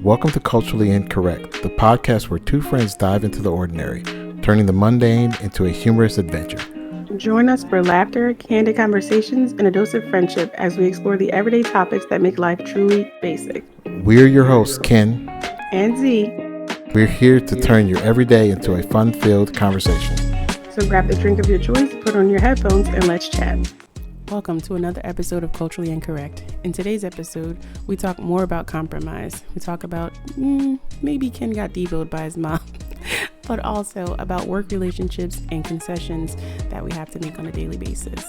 Welcome to Culturally Incorrect, the podcast where two friends dive into the ordinary, turning the mundane into a humorous adventure. Join us for laughter, candid conversations, and a dose of friendship as we explore the everyday topics that make life truly basic. We're your hosts, Ken and Z. We're here to turn your everyday into a fun-filled conversation. So grab the drink of your choice, put on your headphones, and let's chat. Welcome to another episode of Culturally Incorrect. In today's episode, we talk more about compromise. We talk about maybe Ken got devoted by his mom, but also about work relationships and concessions that we have to make on a daily basis.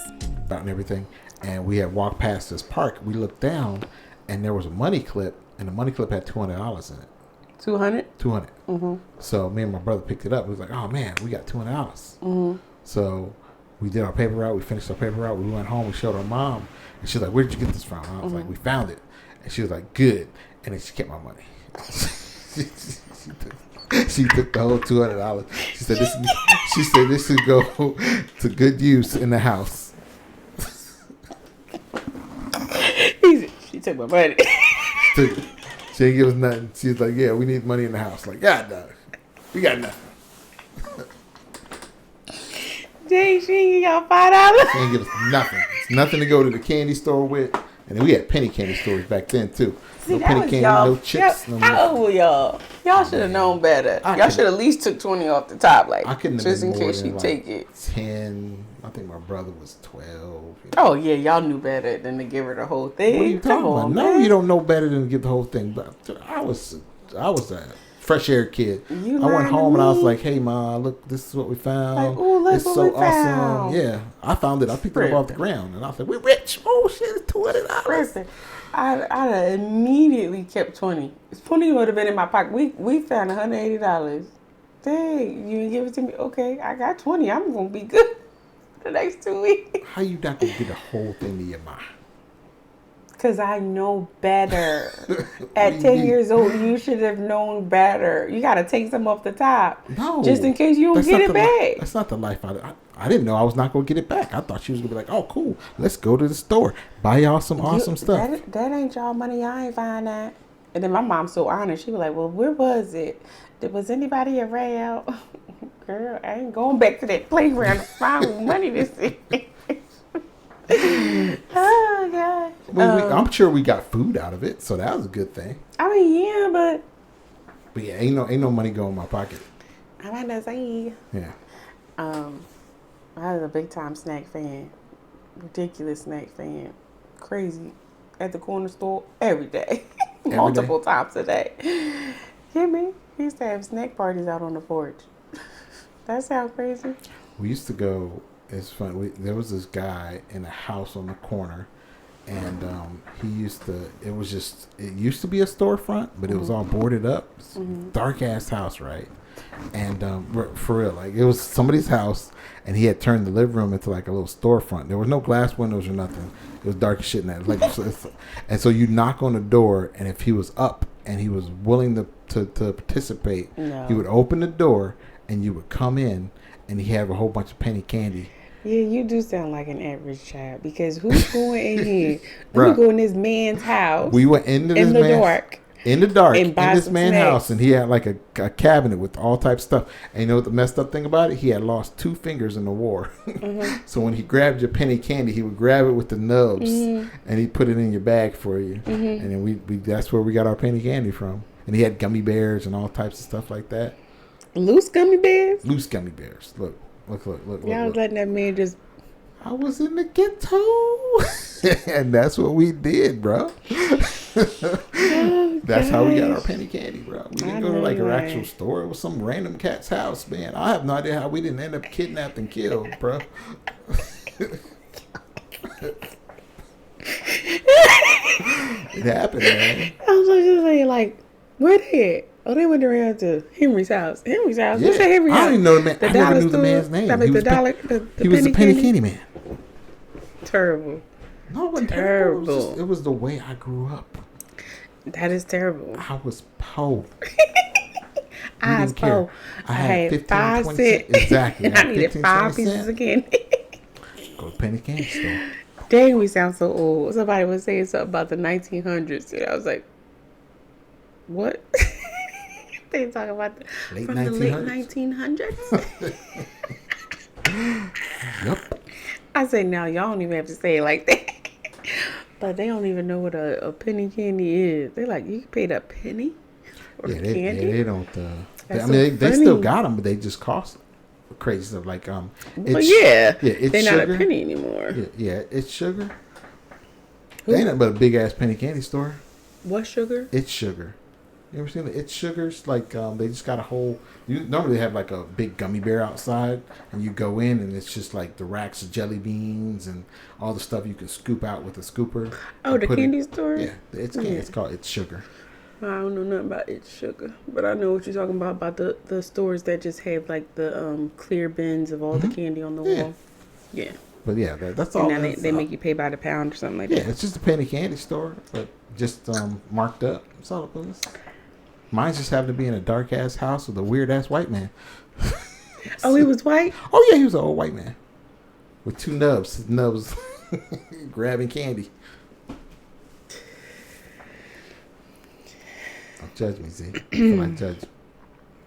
And everything. And we had walked past this park. We looked down, and there was a money clip, and the money clip had $200 in it. 200? 200. Mm-hmm. So me and my brother picked it up. We was like, oh man, we got $200. Mm-hmm. So we did our paper route. We finished our paper route. We went home. We showed our mom. And she was like, where did you get this from? And I was like, we found it. And she was like, good. And then she kept my money. she took the whole $200. She said, this should go to good use in the house. She took my money. She didn't give us nothing. She was like, yeah, we need money in the house. Like, God, no. We got nothing. Dang, she ain't got $5. She ain't give us nothing. It's nothing to go to the candy store with. And then we had penny candy stores back then, too. See, no penny candy, no chips. No how old were y'all? Y'all should have known better. Y'all should at least took 20 off the top, like, just in case she take it. 10. I think my brother was 12. You know. Oh, yeah, y'all knew better than to give her the whole thing. What are you talking about? No, you don't know better than to give the whole thing. But I was a fresh air kid. I went home and I was like, hey, Ma, look, this is what we found. Like, ooh, look, it's what so we awesome. found. Yeah, I found it. I picked it up off the ground. And I was like, we're rich. Oh, shit, it's $200. I'd immediately kept 20. 20 would have been in my pocket. We found $180. Dang, you didn't give it to me? Okay, I got 20. I'm going to be good for the next 2 weeks. How you not going to get the whole thing to your mom? Because I know better. At 10 years old, you should have known better. You got to take some off the top. No. Just in case you don't get it back. That's not the life I didn't know I was not going to get it back. I thought she was going to be like, oh, cool. Let's go to the store. Buy y'all some awesome stuff. That ain't y'all money. I ain't find that. And then my mom's so honest. She was like, well, where was it? Was anybody around? Girl, I ain't going back to that playground to find money this thing. Oh, God. I'm sure we got food out of it, so that was a good thing. I mean, yeah, but yeah, ain't no money going in my pocket. I'm not gonna say. Yeah. I was a big time snack fan, ridiculous snack fan, crazy. At the corner store every day, multiple times a day. Hear me? We used to have snack parties out on the porch. That sounds crazy. We used to go. It's fun. There was this guy in a house on the corner, and he used to. It used to be a storefront, but it was all boarded up. Dark ass house, right? And for real, like it was somebody's house, and he had turned the living room into like a little storefront. There was no glass windows or nothing. It was dark as shit in that. Like, and so you knock on the door, and if he was up and he was willing to participate, he would open the door, and you would come in, and he had a whole bunch of penny candy. Yeah, you do sound like an average child, because who's going in here? We go in this man's house. We went into this dark. In the dark, in this man's house, and he had like a cabinet with all types of stuff. And you know what the messed up thing about it? He had lost 2 fingers in the war. So when he grabbed your penny candy, he would grab it with the nubs, and he'd put it in your bag for you. And then we that's where we got our penny candy from. And he had gummy bears and all types of stuff like that. Loose gummy bears? Loose gummy bears. Look. Y'all was letting that man just... I was in the ghetto. And that's what we did, bro. That's how we got our penny candy, bro. We didn't go to like an actual store. It was some random cat's house, man. I have no idea how we didn't end up kidnapped and killed, bro. It happened, man. I was just saying, like, where they at? Oh, they went around to Henry's house. Henry's house? Yeah. What's that Henry's house? I don't even know the man. I never knew the man's name. He was the penny candy man. Terrible. No, it wasn't terrible. It was the way I grew up. That is terrible. I was poor. I was poor. I had 15, 5 20 cents. Exactly. I needed 5 pieces of candy. Go to penny candy store. Dang, we sound so old. Somebody was saying something about the 1900s, and I was like, What? They talk about Late from 1900s? the late 1900s. Yep. I say now y'all don't even have to say it like that. But they don't even know what a penny candy is. They're like, you paid a penny for candy? Yeah, they don't. They funny. still got them, but they just cost crazy stuff. Like Well, it's they're sugar. not a penny anymore. Yeah, it's sugar. They ain't nothing but a big ass penny candy store. What sugar? It's sugar. You ever seen it? It's sugars. Like they just got a whole. You normally have like a big gummy bear outside, and you go in, and it's just like the racks of jelly beans and all the stuff you can scoop out with a scooper. Oh, the candy store. Yeah, it's called It's Sugar. I don't know nothing about It's Sugar, but I know what you're talking about the stores that just have like the clear bins of all the candy on the wall. Yeah. But yeah, that's all. And then they make you pay by the pound or something like that. Yeah, it's just a penny candy store, but just marked up. That's all it was. Mine's just happened to be in a dark ass house with a weird ass white man. Oh, he was white? Oh yeah, he was an old white man with two nubs. His nubs grabbing candy. Don't judge me, Z. I feel like judge.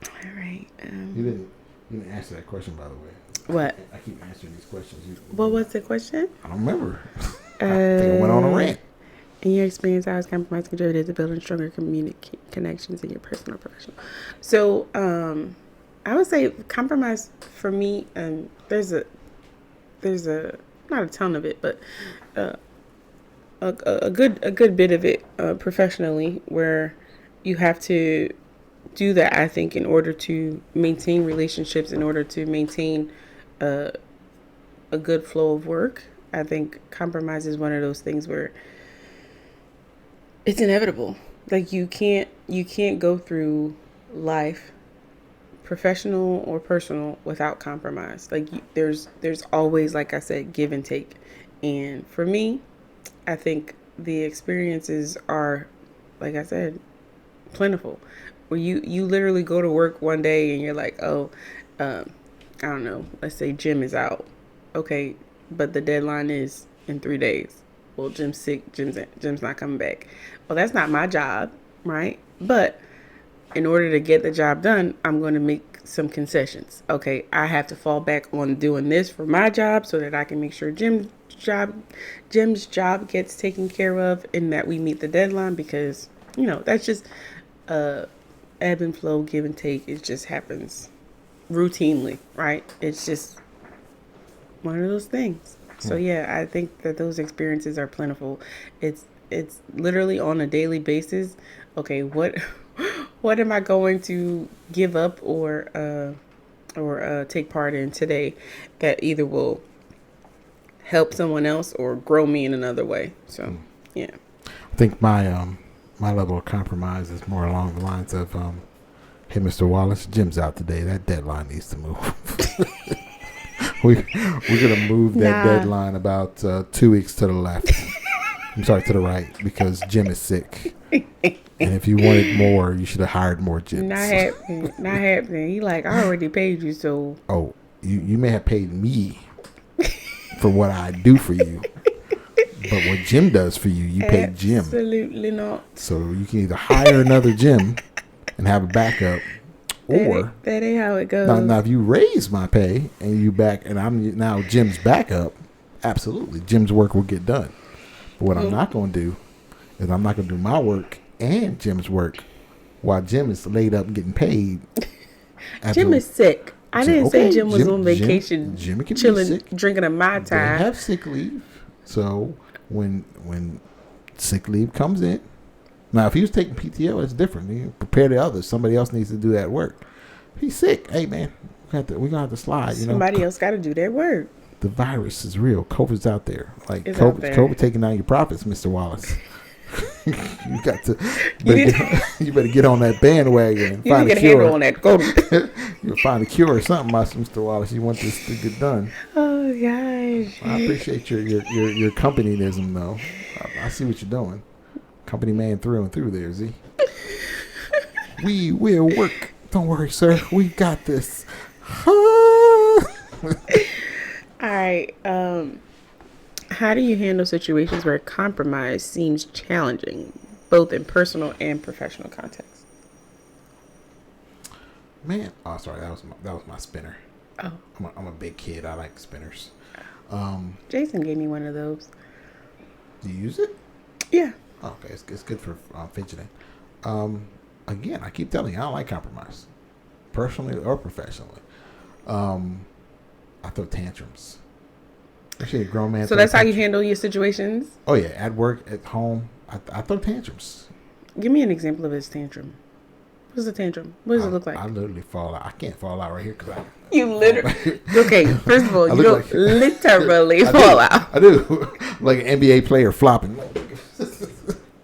All right. You didn't answer that question, by the way. What? I keep answering these questions. What was the question? I don't remember. I think I went on a rant. In your experience, how has compromise contributed to building stronger community connections in your personal and professional? So, I would say compromise for me, there's a not a ton of it, but a good bit of it professionally, where you have to do that. I think in order to maintain relationships, in order to maintain a good flow of work, I think compromise is one of those things where it's inevitable. Like you can't go through life, professional or personal, without compromise. Like there's always, like I said, give and take. And for me, I think the experiences are, like I said, plentiful. Where you literally go to work one day and you're like, oh, I don't know, let's say Jim is out. Okay, but the deadline is in 3 days. Well, Jim's sick. Jim's not coming back. Well, that's not my job, right? But in order to get the job done, I'm going to make some concessions. Okay, I have to fall back on doing this for my job so that I can make sure Jim's job gets taken care of and that we meet the deadline, because that's just ebb and flow, give and take. It just happens routinely, right? It's just one of those things. So yeah, I think that those experiences are plentiful. It's literally on a daily basis. Okay, what am I going to give up or take part in today that either will help someone else or grow me in another way? So yeah, I think my level of compromise is more along the lines of, hey, Mr. Wallace, Jim's out today. That deadline needs to move. We're gonna move that deadline about 2 weeks to the left. I'm sorry, to the right, because Jim is sick. And if you wanted more, you should have hired more Jims. Not happening. He like, I already paid you, so. Oh, you may have paid me for what I do for you, but what Jim does for you, you pay Jim. Absolutely not. So you can either hire another Jim and have a backup, or that ain't how it goes. Now, if you raise my pay and you back, and I'm now Jim's backup, absolutely, Jim's work will get done. But what I'm not going to do is I'm not going to do my work and Jim's work while Jim is laid up and getting paid. Jim is sick. I didn't say Jim was on vacation, Jim can chilling, be sick. drinking a Mai Tai. They have sick leave. So when sick leave comes in, now if he was taking PTO, it's different. You prepare the others. Somebody else needs to do that work. He's sick. Hey man, we're gonna have to slide. Somebody else got to do their work. The virus is real. COVID's out there. Like it's COVID taking down your profits, Mr. Wallace. You better get on that bandwagon and find a cure. On that. You'll find a cure or something, Mr. Wallace. You want this to get done. Oh gosh. I appreciate your companyism though. I see what you're doing. Company man through and through there, Z. We will work. Don't worry, sir. We got this. All right. How do you handle situations where compromise seems challenging? both in personal and professional context? Man, oh sorry, that was my spinner. Oh, I'm a big kid. I like spinners. Jason gave me one of those. Do you use it? Yeah. Oh, okay, it's good for fidgeting. Again, I keep telling you, I don't like compromise, personally or professionally. I throw tantrums. Actually, a grown man. So that's how you handle your situations? Oh yeah, at work, at home, I throw tantrums. Give me an example of his tantrum. What's a tantrum? What does it look like? I literally fall out. I can't fall out right here because you literally. Okay, first of all, you don't literally fall out. I do. Like an NBA player flopping.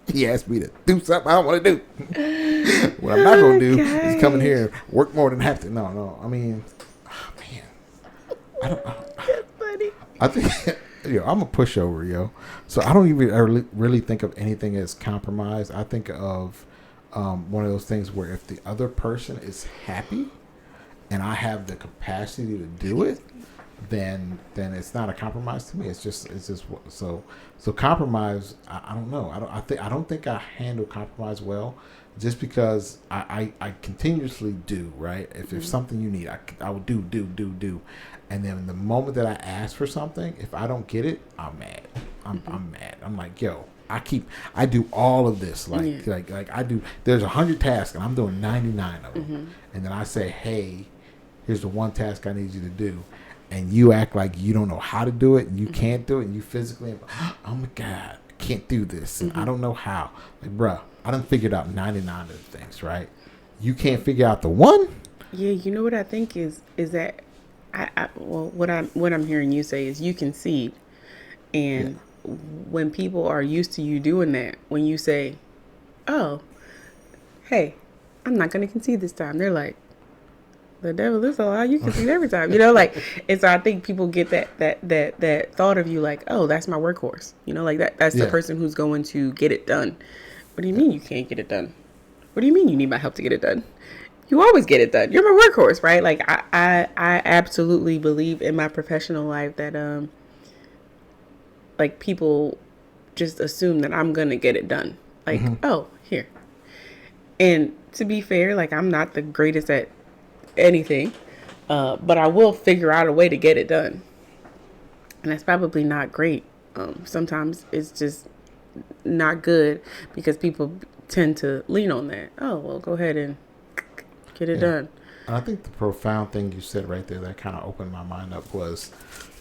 He asked me to do something I don't want to do. What I'm not going to do is come in here and work more than have to. No. I mean, oh, man. I don't. Buddy. I think, I'm a pushover, yo. So I don't even really think of anything as compromise. I think of one of those things where if the other person is happy and I have the capacity to do it, then it's not a compromise to me. It's just so compromise. I don't know. I don't think I handle compromise well, just because I continuously do, right. If something you need, I will do, and then the moment that I ask for something, if I don't get it, I'm mad. I'm mad. I'm like, yo, I do all of this like I do. There's 100 tasks and I'm doing 99 of them, and then I say, hey, here's the one task I need you to do. And you act like you don't know how to do it, and you can't do it, and you physically, oh my God, I can't do this, and I don't know how. Like, bruh, I done figured out 99 of the things, right? You can't figure out the one? Yeah, you know what I think is that, what I'm hearing you say is you concede, and when people are used to you doing that, when you say, oh, hey, I'm not going to concede this time, they're like, the devil is a lie. You can see it every time, and so I think people get that thought of you like, oh, that's my workhorse, like that's the person who's going to get it done. What do you mean you can't get it done? What do you mean you need my help to get it done? You always get it done. You're my workhorse, right? Like I absolutely believe in my professional life that like people just assume that I'm gonna get it done. Like, oh, here. And to be fair, like I'm not the greatest at anything, but I will figure out a way to get it done, and that's probably not great. Sometimes it's just not good because people tend to lean on that. Oh, well, go ahead and get it done. And I think the profound thing you said right there that kind of opened my mind up was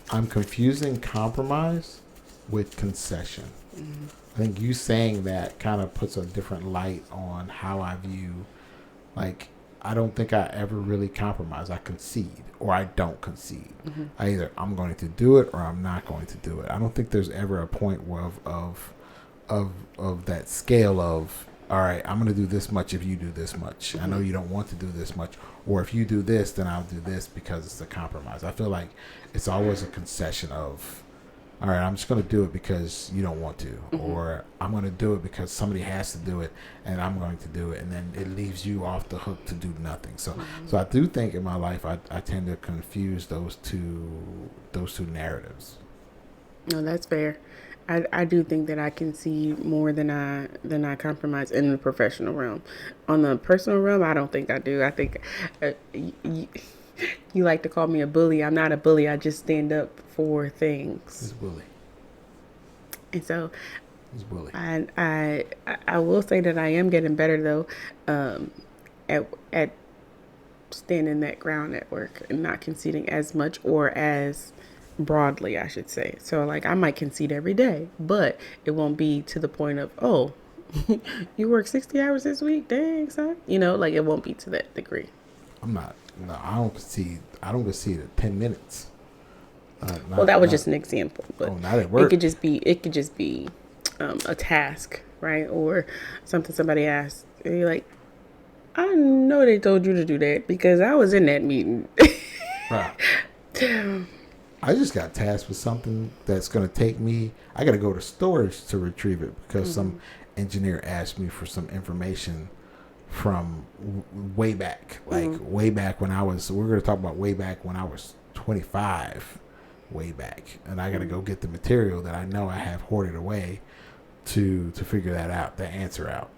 I'm confusing compromise with concession. I think you saying that kind of puts a different light on how I view, like, I don't think I ever really compromise. I concede or I don't concede. Either I'm going to do it or I'm not going to do it. I don't think there's ever a point where of that scale of, all right, I'm going to do this much if you do this much. I know you don't want to do this much, or if you do this, then I'll do this because it's a compromise. I feel like it's always a concession of, all right, I'm just going to do it because you don't want to, or I'm going to do it because somebody has to do it and I'm going to do it. And then it leaves you off the hook to do nothing. So I do think in my life, I tend to confuse those two narratives. No, that's fair. I do think that I concede more than I compromise in the professional realm. On the personal realm, I don't think I do. I think you like to call me a bully. I'm not a bully. I just stand up for things. He's a bully. And so he's a bully. I will say that I am getting better though, at standing that ground at work and not conceding as much or as broadly, I should say. So like I might concede every day, but it won't be to the point of, oh, you work 60 hours this week? Dang, son. Like it won't be to that degree. I don't concede at 10 minutes. Well, that was just an example, but not at work. It could just be a task, right? Or something somebody asked, and you're like, I know they told you to do that because I was in that meeting. Right. I just got tasked with something that's going to take me. I got to go to storage to retrieve it because some engineer asked me for some information from way back, way back when I was. We're going to talk about way back when I was 25, way back, and I got to go get the material that I know I have hoarded away to figure that out, the answer out.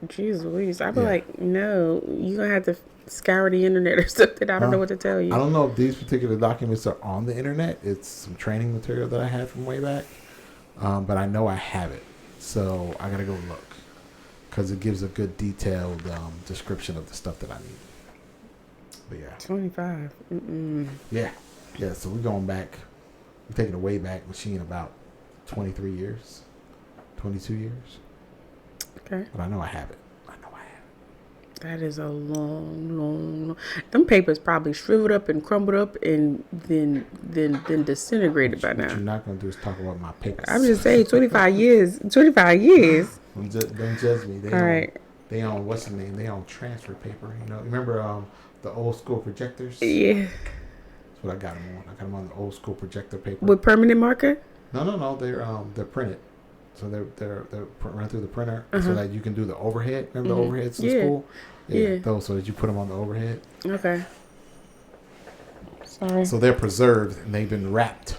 Jeez Louise, I'd be like, no, you're going to have to scour the internet or something. I don't know what to tell you. I don't know if these particular documents are on the internet. It's some training material that I had from way back. But I know I have it. So I got to go look. Because it gives a good detailed description of the stuff that I need. But yeah. 25. Mm-mm. Yeah. Yeah, so we're going back. We're taking a way back machine about 23 years. 22 years. Okay. But I know I have it. That is a long. Them papers probably shriveled up and crumbled up and then disintegrated by now. What you're not going to do is talk about my papers. I'm just saying, 25 years. 25 years. Don't judge me. All right. They on, what's the name? They on transfer paper. You know, remember the old school projectors? Yeah. That's what I got them on. I got them on the old school projector paper. With permanent marker? No. They're they're printed. So they're run through the printer so that you can do the overhead. Remember the overheads in school? Yeah. Those, so that you put them on the overhead. Okay. Sorry. So they're preserved and they've been wrapped.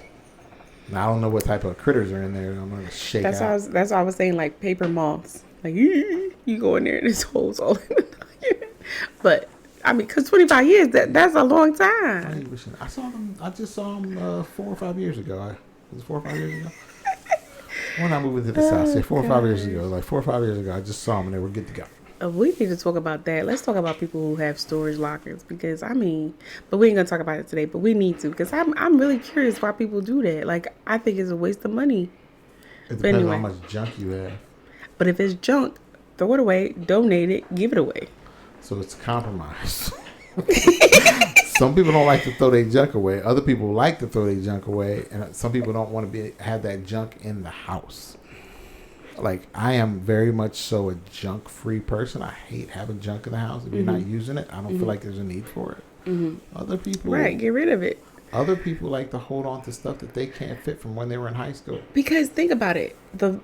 Now I don't know what type of critters are in there. I'm gonna shake that's out. That's why I was saying, like paper moths. Like you go in there and there's holes all in it. But I mean, because 25 years, that's a long time. I saw them. I just saw them 4 or 5 years ago. Was it 4 or 5 years ago? When I moved into this house, 4 or 5 years ago. Like 4 or 5 years ago, I just saw them and they were good to go. We need to talk about that. Let's talk about people who have storage lockers because but we ain't gonna talk about it today. But we need to because I'm really curious why people do that. Like I think it's a waste of money. It depends on how much junk you have. But if it's junk, throw it away, donate it, give it away. So it's compromise. Some people don't like to throw their junk away. Other people like to throw their junk away, and some people don't want to have that junk in the house. Like I am very much so a junk-free person. I hate having junk in the house. If you're not using it, I don't feel like there's a need for it. Other people, right? Get rid of it. Other people like to hold on to stuff that they can't fit from when they were in high school. Because think about it.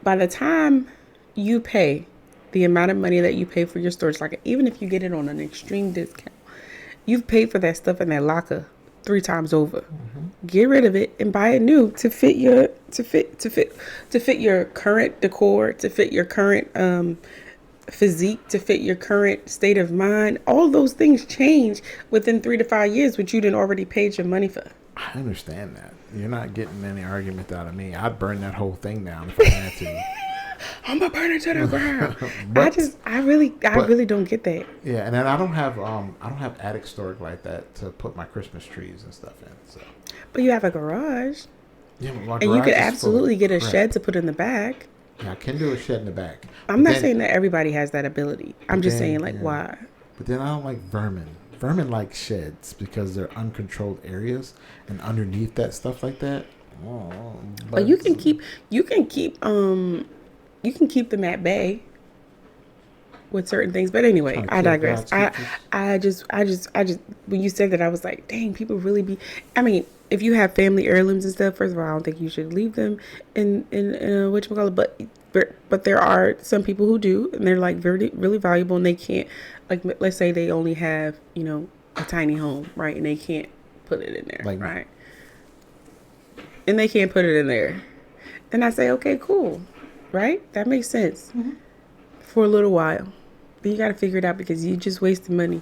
By the time you pay the amount of money that you pay for your storage locker, even if you get it on an extreme discount, you've paid for that stuff in that locker 3 times over. Get rid of it and buy it new to fit your current decor, to fit your current physique, to fit your current state of mind. All those things change within 3 to 5 years, which you didn't already paid your money for. I understand that. You're not getting any argument out of me. I'd burn that whole thing down if I had to. I'm gonna burn it to the ground. I really don't get that. Yeah, and then I don't have attic storage like that to put my Christmas trees and stuff in. So. But you have a garage. Yeah, but my and garage you could absolutely get a shed to put in the back. Yeah, I can do a shed in the back. I'm not saying that everybody has that ability. I'm just saying why. But then I don't like vermin. Vermin like sheds because they're uncontrolled areas, and underneath that stuff like that. But you can keep them at bay with certain things. But anyway, I digress. I just when you said that, I was like, dang, people really be. I mean, if you have family heirlooms and stuff, first of all, I don't think you should leave them in whatchamacallit. But there are some people who do, and they're like very really valuable, and they can't, like, let's say they only have a tiny home, right, and they can't put it in there, right, and they can't put it in there, and I say, okay, cool, right, that makes sense for a little while, but you got to figure it out because you just wasted money.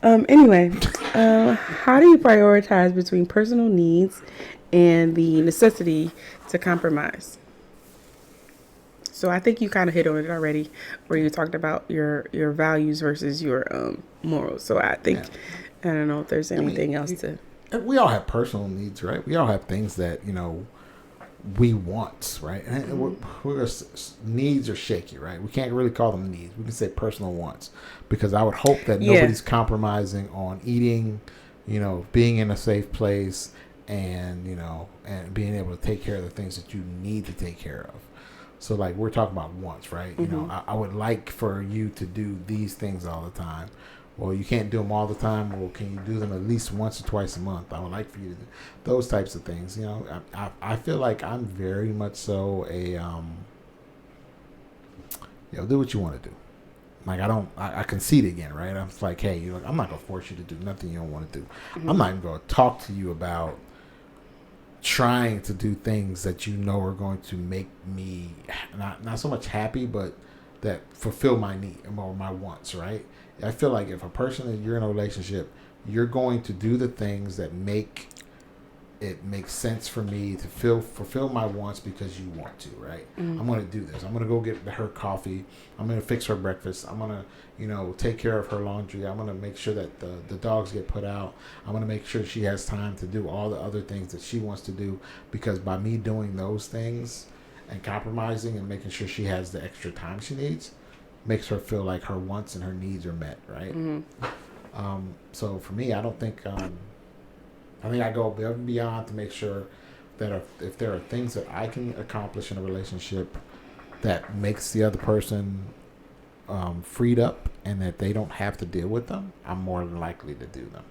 Anyway, how do you prioritize between personal needs and the necessity to compromise? So I think you kind of hit on it already, where you talked about your values versus your morals. So I think, I don't know if there's anything else to. We all have personal needs, right? We all have things that we want, right? And needs are shaky, right? We can't really call them needs. We can say personal wants, because I would hope that nobody's compromising on eating, being in a safe place, and and being able to take care of the things that you need to take care of. So, like, we're talking about wants, right? I would like for you to do these things all the time. Well, you can't do them all the time. Well, can you do them at least once or twice a month? I would like for you to do those types of things. I feel like I'm very much so a, do what you want to do. Like, I concede again, right? I'm like, hey, I'm not going to force you to do nothing you don't want to do. I'm not even going to talk to you about trying to do things that you know are going to make me not so much happy, but that fulfill my need or my wants, right? I feel like if a person that you're in a relationship, you're going to do the things that make it makes sense for me to fulfill my wants because you want to, right? Mm-hmm. I'm going to do this. I'm going to go get her coffee. I'm going to fix her breakfast. I'm going to, take care of her laundry. I'm going to make sure that the dogs get put out. I'm going to make sure she has time to do all the other things that she wants to do, because by me doing those things and compromising and making sure she has the extra time she needs, makes her feel like her wants and her needs are met, right? Mm-hmm. So for me, I don't think... I think I go above and beyond to make sure that if there are things that I can accomplish in a relationship that makes the other person freed up and that they don't have to deal with them, I'm more than likely to do them.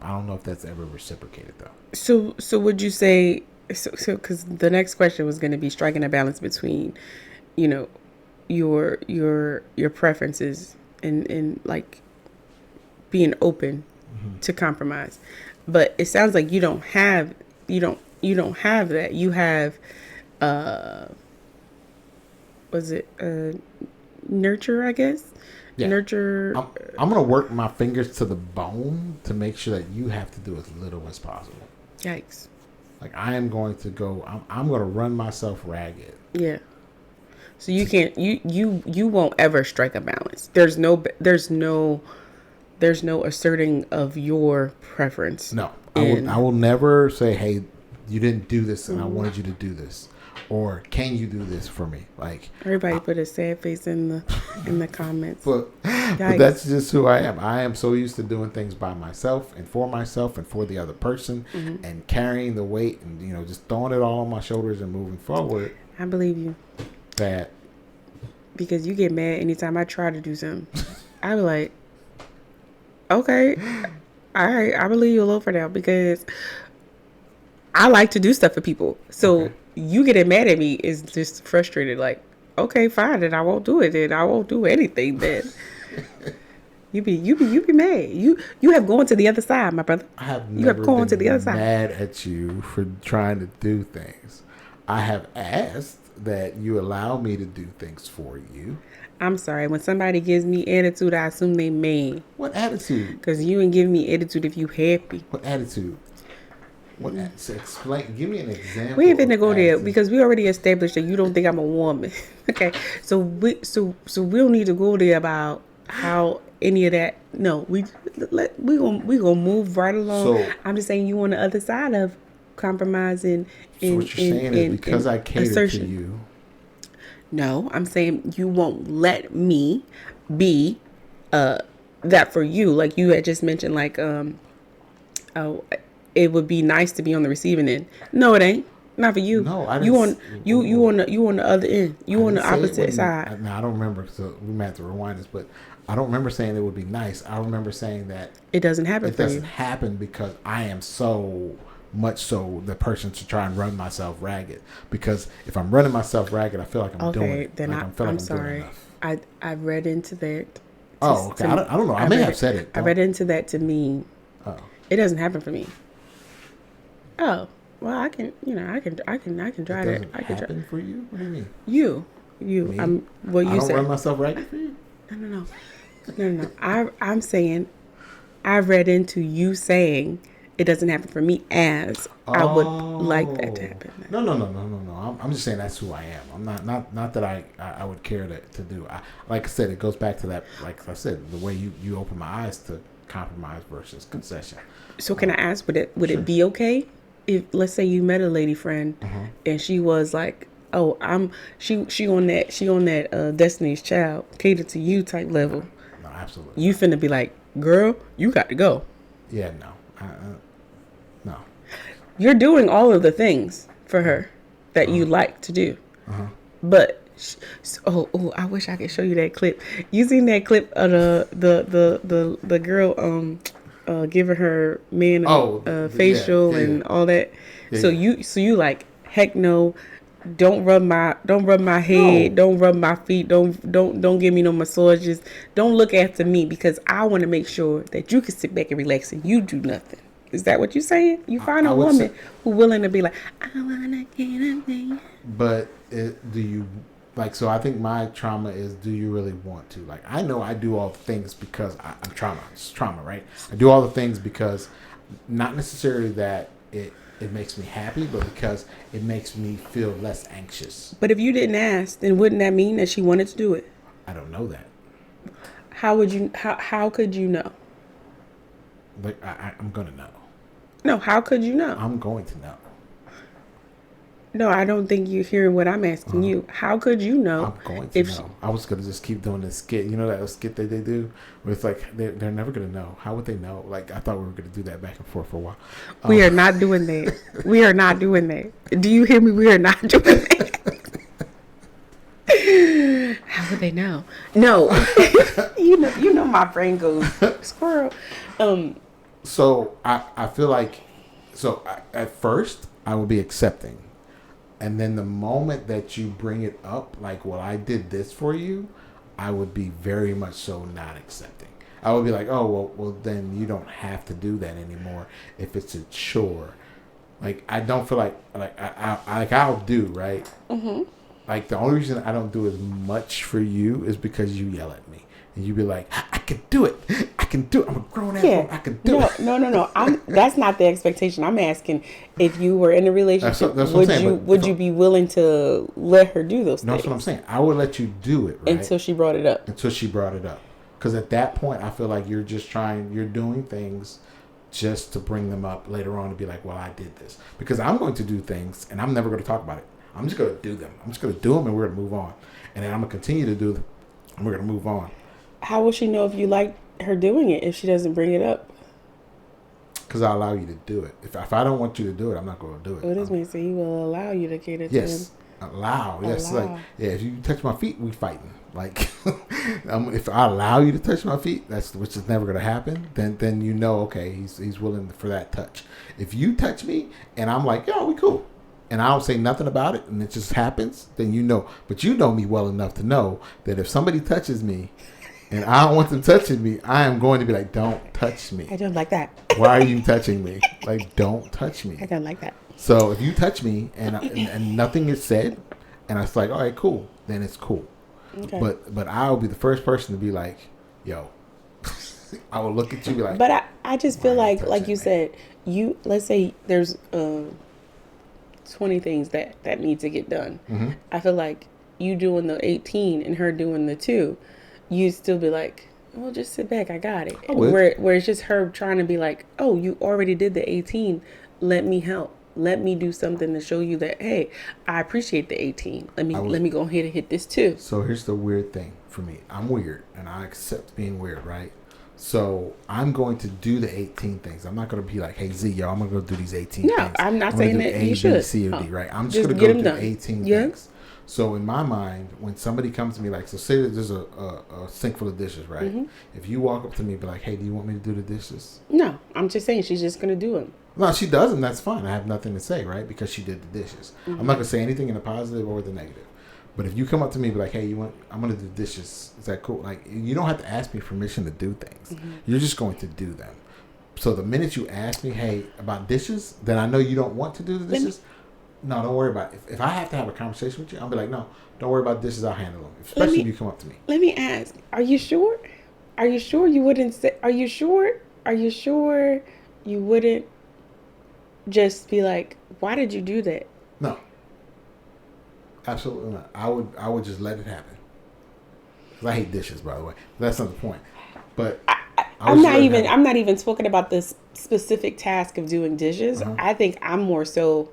I don't know if that's ever reciprocated though. So would you say so? Because the next question was going to be striking a balance between, your preferences and like being open to compromise, but it sounds like you don't have that. You have nurture, I guess. Yeah. Nurture. I'm gonna work my fingers to the bone to make sure that you have to do as little as possible. Yikes. Like I am going to go. I'm gonna run myself ragged. Yeah. So you can't. You won't ever strike a balance. There's no asserting of your preference. No, I will never say, "Hey, you didn't do this, and I wanted you to do this," or "Can you do this for me?" Like everybody put a sad face in the comments. But that's just who I am. I am so used to doing things by myself and for the other person, and carrying the weight and just throwing it all on my shoulders and moving forward. I believe you. That because you get mad anytime I try to do something. I be like, okay, all right, I believe you a little for now because I like to do stuff for people. So you getting mad at me is just frustrated. Like, okay, fine, then I won't do it. Then I won't do anything. Then you be mad. You have gone to the other side, my brother. I have never been mad at you for trying to do things. I have asked that you allow me to do things for you. I'm sorry. When somebody gives me attitude, I assume they mad. What attitude? Because you ain't giving me attitude if you happy. What attitude? Explain. Give me an example. We ain't finna go there because we already established that you don't think I'm a woman. Okay, so we don't need to go there about how any of that. No, we gonna move right along. So, I'm just saying you on the other side of compromising. So what you're saying is because I cater to you. No, I'm saying you won't let me be that for you. Like you had just mentioned, like it would be nice to be on the receiving end. No, it ain't. Not for you. No, I didn't. You on the other end. You on the opposite side. I don't remember. So we might have to rewind this, but I don't remember saying it would be nice. I remember saying that it doesn't happen. It doesn't happen because I am so much so the person to try and run myself ragged. Because if I'm running myself ragged, I feel like I'm doing it. Then like I'm sorry. I read into that. Oh, okay. I don't know. I may have said it. I read into that to mean it doesn't happen for me. Oh, well, I can try that. I can happen for you? What do you mean? You. Me? You I don't said. Run myself ragged for you? No. I'm saying I read into you saying it doesn't happen for me as I would like that to happen. No. I'm just saying that's who I am. I'm not that I would care to do. Like I said, it goes back to that. Like I said, the way you open my eyes to compromise versus concession. So can I ask, would it be okay if, let's say, you met a lady friend and she was like, oh, she on that Destiny's Child, cater to you type level. No, absolutely. You finna be like, girl, you got to go. Yeah, no. No. You're doing all of the things for her that you like to do. But I wish I could show you that clip. You seen that clip of the girl giving her man a facial and all that. Yeah, so you like, heck no. Don't rub my head. No. Don't rub my feet. Don't give me no massages. Don't look after me because I want to make sure that you can sit back and relax and you do nothing. Is that what you're saying? You find a woman who's willing to be like, I wanna get a thing. But do you like? So I think my trauma is: do you really want to? Like, I know I do all the things because I'm trauma. It's trauma, right? I do all the things because not necessarily that it makes me happy, but because it makes me feel less anxious. But if you didn't ask, then wouldn't that mean that she wanted to do it? I don't know that. How would you? How could you know? Like, I'm gonna know. No, how could you know? I'm going to know. No, I don't think you're hearing what I'm asking you. How could you know? I'm going to know. I was going to just keep doing this skit. You know that skit that they do? Where it's like, they're never going to know. How would they know? Like, I thought we were going to do that back and forth for a while. We are not doing that. We are not doing that. Do you hear me? We are not doing that. How would they know? No. you know my brain goes, squirrel. So, I feel like, at first, I will be accepting. And then the moment that you bring it up, like, well, I did this for you, I would be very much so not accepting. I would be like, oh, well, then you don't have to do that anymore if it's a chore. Like, I don't feel like I'll do, right? Mm-hmm. Like, the only reason I don't do as much for you is because you yell at me. And you be like, I can do it. I can do it. I'm a grown ass woman. I can do it. No. That's not the expectation. I'm asking if you were in a relationship, that's would you be willing to let her do those things? That's what I'm saying. I would let you do it, right? Until she brought it up. Because at that point, I feel like you're doing things just to bring them up later on to be like, well, I did this. Because I'm going to do things and I'm never going to talk about it. I'm just going to do them. I'm just going to do them and we're going to move on. And then I'm going to continue to do them and we're going to move on. How will she know if you like her doing it if she doesn't bring it up? Because I allow you to do it. If I don't want you to do it, I'm not going to do it. What does mean? So he will allow you to cater to him? Yes. Allow. Yes. Like, yeah, if you touch my feet, we fighting. Like, if I allow you to touch my feet, which is never going to happen, then you know, okay, he's willing for that touch. If you touch me and I'm like, yo, we cool, and I don't say nothing about it and it just happens, then you know. But you know me well enough to know that if somebody touches me, and I don't want them touching me, I am going to be like, don't touch me. I don't like that. Why are you touching me? Like, don't touch me. I don't like that. So if you touch me and nothing is said, and it's like, all right, cool, then it's cool. Okay. But I'll be the first person to be like, yo. I will look at you like. But I just feel like you said, let's say there's 20 things that need to get done. Mm-hmm. I feel like you doing the 18 and her doing the 2. You'd still be like, well, just sit back. I got it. Where it's just her trying to be like, oh, you already did the 18. Let me help. Let me do something to show you that, hey, I appreciate the 18. Let me go ahead and hit this too. So here's the weird thing for me. I'm weird and I accept being weird, right? So I'm going to do the 18 things. I'm not going to be like, hey, Z, yo, I'm going to go do these 18 things. No, I'm not saying that you should. A, B, C, or D, right? I'm just going to go do 18 things. So in my mind, when somebody comes to me, like, so say that there's a sink full of dishes, right? Mm-hmm. If you walk up to me and be like, hey, do you want me to do the dishes? No, I'm just saying she's just going to do them. No, she doesn't. That's fine. I have nothing to say, right? Because she did the dishes. Mm-hmm. I'm not going to say anything in the positive or the negative. But if you come up to me and be like, hey, I'm going to do dishes. Is that cool? Like, you don't have to ask me permission to do things. Mm-hmm. You're just going to do them. So the minute you ask me, hey, about dishes, then I know you don't want to do the dishes. No, don't worry about it. If I have to have a conversation with you, I'll be like, no, don't worry about dishes. I'll handle them. Especially if you come up to me. Let me ask, are you sure? Are you sure you wouldn't say, are you sure you wouldn't just be like, why did you do that? No. Absolutely not. I would just let it happen. I hate dishes, by the way. That's not the point. But I'm not even talking about this specific task of doing dishes. Uh-huh. I think I'm more so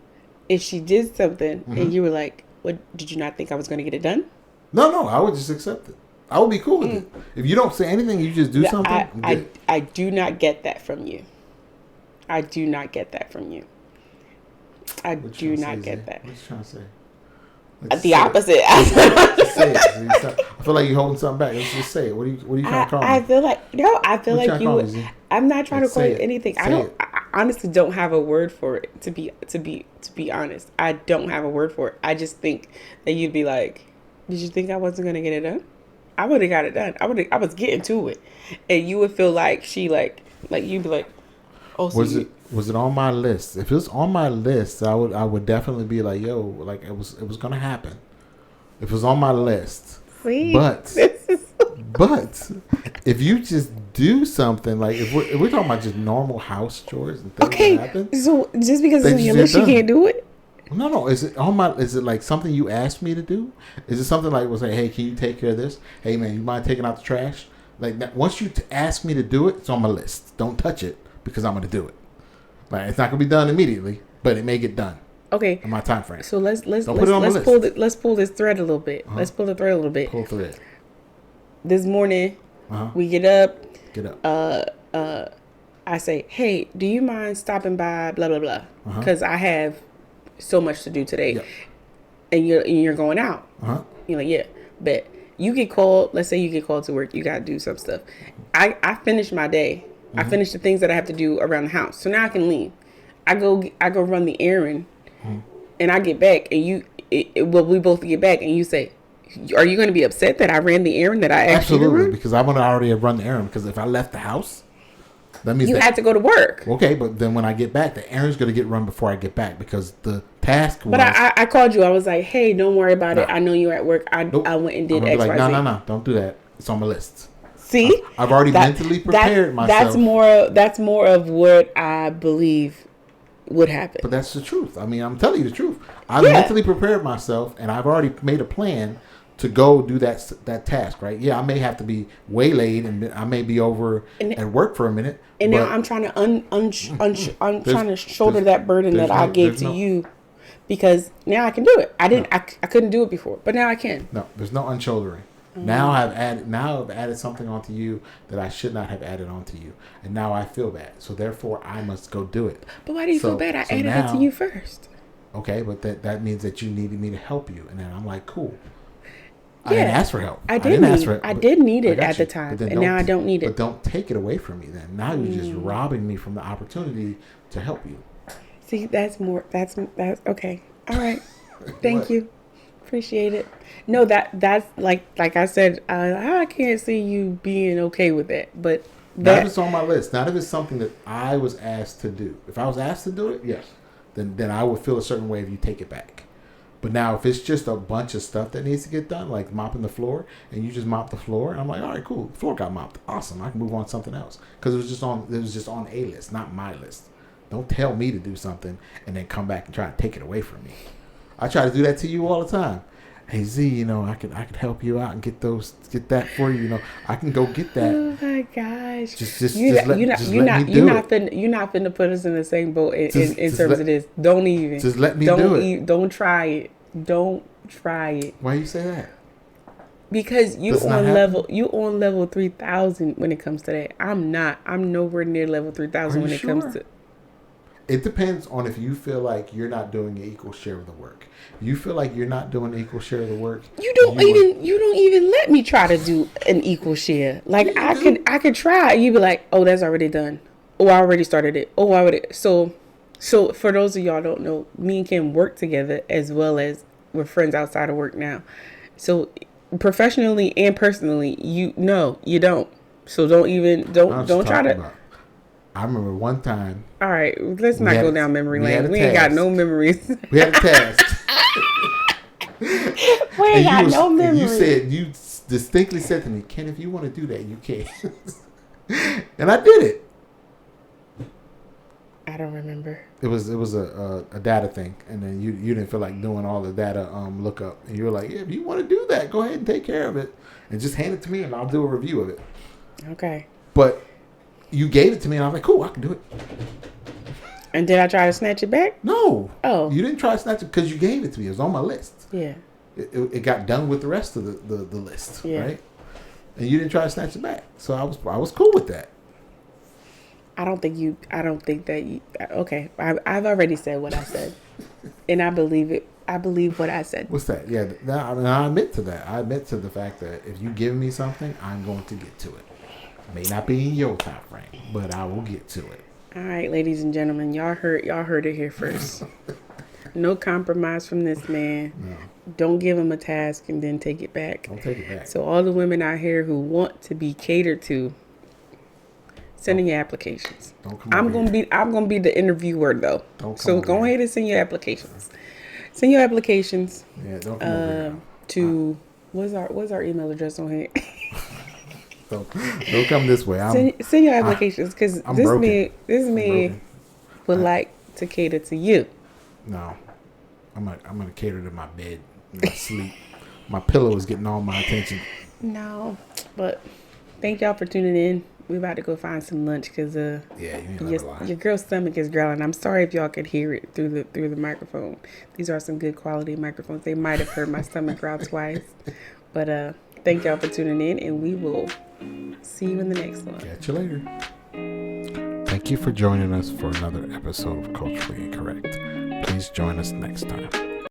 if she did something mm-hmm. and you were like, "What? Did you not think I was going to get it done?" No, I would just accept it. I would be cool with it. If you don't say anything, you just do something. I do not get that from you. I do not get that from you. I do not get that. What you trying to say? The opposite. Say it. I feel like you're holding something back. Let's just say it. What are you trying to call me? I feel like you. I'm not trying to call you anything. I honestly don't have a word for it. To be honest, I don't have a word for it. I just think that you'd be like, "Did you think I wasn't gonna get it done? I would have got it done. I was getting to it," and you would feel like she like you'd be like, Was it on my list? If it was on my list, I would definitely be like, yo, like it was gonna happen. If it was on my list. See? But if you just do something like if we're talking about just normal house chores and things that happen. So just because it's on your list, you can't do it? No. Is it like something you asked me to do? Is it something like was like, hey, can you take care of this? Hey man, you mind taking out the trash? Like that, once you ask me to do it, it's on my list. Don't touch it because I'm gonna do it. Like it's not gonna be done immediately, but it may get done. Okay. In my time frame. So let's pull this thread a little bit. Uh-huh. Let's pull the thread a little bit. Pull thread. This morning, we get up. I say, hey, do you mind stopping by? Blah blah blah. Because I have so much to do today, and you're going out. You're like, yeah, but you get called. Let's say you get called to work. You gotta do some stuff. I finish my day. I finish the things that I have to do around the house. So now I can leave. I go run the errand, and I get back, and we both get back, and you say, are you going to be upset that I ran the errand that I asked you to run? Absolutely, because I'm going to already have run the errand. Because if I left the house, that means you had to go to work. Okay, but then when I get back, the errand's going to get run before I get back because the task was. But I called you. I was like, hey, don't worry about it. I know you're at work. I went and did X, Y, Z. No, don't do that. It's on my list. See, I've already mentally prepared myself. That's more of what I believe would happen. But that's the truth. I mean, I'm telling you the truth. I've mentally prepared myself, and I've already made a plan to go do that task. Right? Yeah, I may have to be waylaid, and I may be over at work for a minute. And now I'm trying to I'm trying to shoulder that burden that I gave to you, because now I can do it. I couldn't do it before, but now I can. No, there's no unshouldering. Now I've added something onto you that I should not have added onto you, and now I feel bad. So therefore, I must go do it. But why do you feel bad? I added it to you first. Okay, but that means that you needed me to help you, and then I'm like, cool. I didn't ask for help. I did need it at the time, and now I don't need it. But don't take it away from me. Then now you're just robbing me from the opportunity to help you. See, that's okay. All right. Thank you. Appreciate it. No, that's like I said, I can't see you being okay with that. But not if it's on my list. Not if it's something that I was asked to do. If I was asked to do it, yes, then I would feel a certain way if you take it back. But now if it's just a bunch of stuff that needs to get done, like mopping the floor, and you just mop the floor, and I'm like, all right, cool, the floor got mopped, awesome, I can move on to something else because it was just on a list, not my list. Don't tell me to do something and then come back and try to take it away from me. I try to do that to you all the time. Hey Z, I could help you out and get that for you. I can go get that. Oh my gosh! You're not finna put us in the same boat in terms of this. Don't even. Just let me do it. Don't try it. Don't try it. Why you say that? Because you on level 3,000 when it comes to that. I'm not. I'm nowhere near level 3,000 when it comes to. It depends on if you feel like you're not doing an equal share of the work. You feel like you're not doing an equal share of the work. You don't even let me try to do an equal share. Like I could try. You'd be like, oh, that's already done. Oh, I already started it. Oh, I already. So for those of y'all don't know, me and Kim work together as well as we're friends outside of work now. So professionally and personally, you don't. So don't try to. I remember one time. All right, let's not go down memory lane. We ain't got no memories. We had a task. We ain't got no memories. You distinctly said to me, Ken, if you want to do that, you can. And I did it. I don't remember. It was a data thing, and then you didn't feel like doing all the data lookup, and you were like, yeah, if you want to do that, go ahead and take care of it, and just hand it to me, and I'll do a review of it. Okay. But you gave it to me, and I was like, cool, I can do it. And did I try to snatch it back? No. Oh. You didn't try to snatch it because you gave it to me. It was on my list. Yeah. It got done with the rest of the list, right? And you didn't try to snatch it back. So I was cool with that. I don't think that you, okay. I've already said what I said. And I believe it. I believe what I said. What's that? Yeah. I admit to that. I admit to the fact that if you give me something, I'm going to get to it. May not be in your time frame, but I will get to it. All right, ladies and gentlemen, y'all heard it here first. No compromise from this man. No. Don't give him a task and then take it back. Don't take it back. So all the women out here who want to be catered to, Sending your applications. Don't come I'm gonna be the interviewer though. So go ahead and send your applications. Send your applications. Yeah, don't come over here. To what's our email address on here? Don't come this way. Send your applications because this man would like to cater to you. No, I'm gonna cater to my bed, my sleep. My pillow is getting all my attention. No, but thank y'all for tuning in. We about to go find some lunch because your girl's stomach is growling. I'm sorry if y'all could hear it through the microphone. These are some good quality microphones. They might have heard my stomach growl twice, but thank y'all for tuning in, and we will see you in the next one. Catch you later. Thank you for joining us for another episode of Culturally Incorrect. Please join us next time.